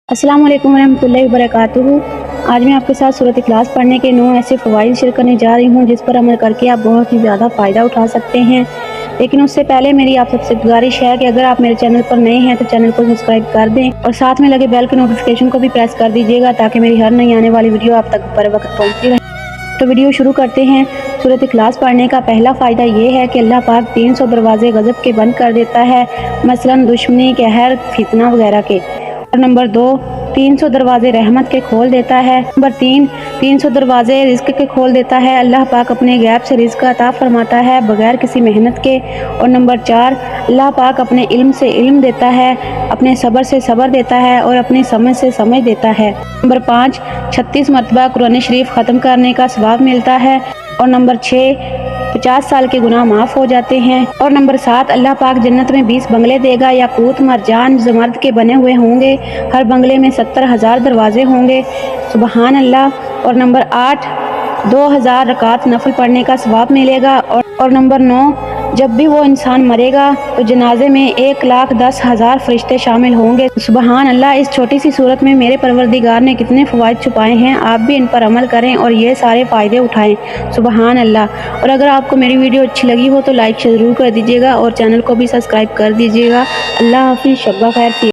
अस्सलाम वालेकुम रहमतुल्लाहि वबरकातुहू। आज मैं आपके साथ सूरत इखलास पढ़ने के 9 ऐसे फ़वाइद शेयर करने जा रही हूँ जिस पर अमल करके आप बहुत ही ज़्यादा फ़ायदा उठा सकते हैं। लेकिन उससे पहले मेरी आप सबसे गुजारिश है कि अगर आप मेरे चैनल पर नए हैं तो चैनल को सब्सक्राइब कर दें और साथ में लगे बेल के नोटिफिकेशन को भी प्रेस कर दीजिएगा ताकि मेरी हर नई आने वाली वीडियो आप तक बर वक्त पहुँचती रहे। तो वीडियो शुरू करते हैं। सूरत इखलास पढ़ने का पहला फ़ायदा ये है कि अल्लाह पाक 300 दरवाजे गज़ब के बंद कर देता है, मसलन दुश्मनी, कहर, फितना वगैरह के। और नंबर 2, 300 दरवाजे रहमत के खोल देता है। नंबर 3, 300 दरवाजे रिज़्क़ के खोल देता है। अल्लाह पाक अपने गैब से रिज़्क़ अता फरमाता है बगैर किसी मेहनत के। और नंबर 4, अल्लाह पाक अपने इल्म से इल्म देता है, अपने सब्र से सब्र देता है और अपनी समझ से समझ देता है। नंबर 5, 36 मरतबा कुरान शरीफ ख़त्म करने का सवाब मिलता है। और नंबर 6, 50 साल के गुनाह माफ़ हो जाते हैं। और नंबर 7, अल्लाह पाक जन्नत में 20 बंगले देगा, याकूत, मरजान, ज़मर्द के बने हुए होंगे। हर बंगले में 70,000 दरवाजे होंगे। सुबहान अल्लाह। और नंबर 8, 2000 रकात नफल पढ़ने का सवाब मिलेगा। और नंबर 9, जब भी वो इंसान मरेगा तो जनाजे में 1,10,000 फरिश्ते शामिल होंगे। सुबहान अल्लाह। इस छोटी सी सूरत में मेरे परवरदिगार ने कितने फ़वाइद छुपाए हैं। आप भी इन पर अमल करें और ये सारे फ़ायदे उठाएं। सुबहान अल्लाह। और अगर आपको मेरी वीडियो अच्छी लगी हो तो लाइक ज़रूर कर दीजिएगा और चैनल को भी सब्सक्राइब कर दीजिएगा। अल्लाह हाफ़िज़। शब्बा खैर।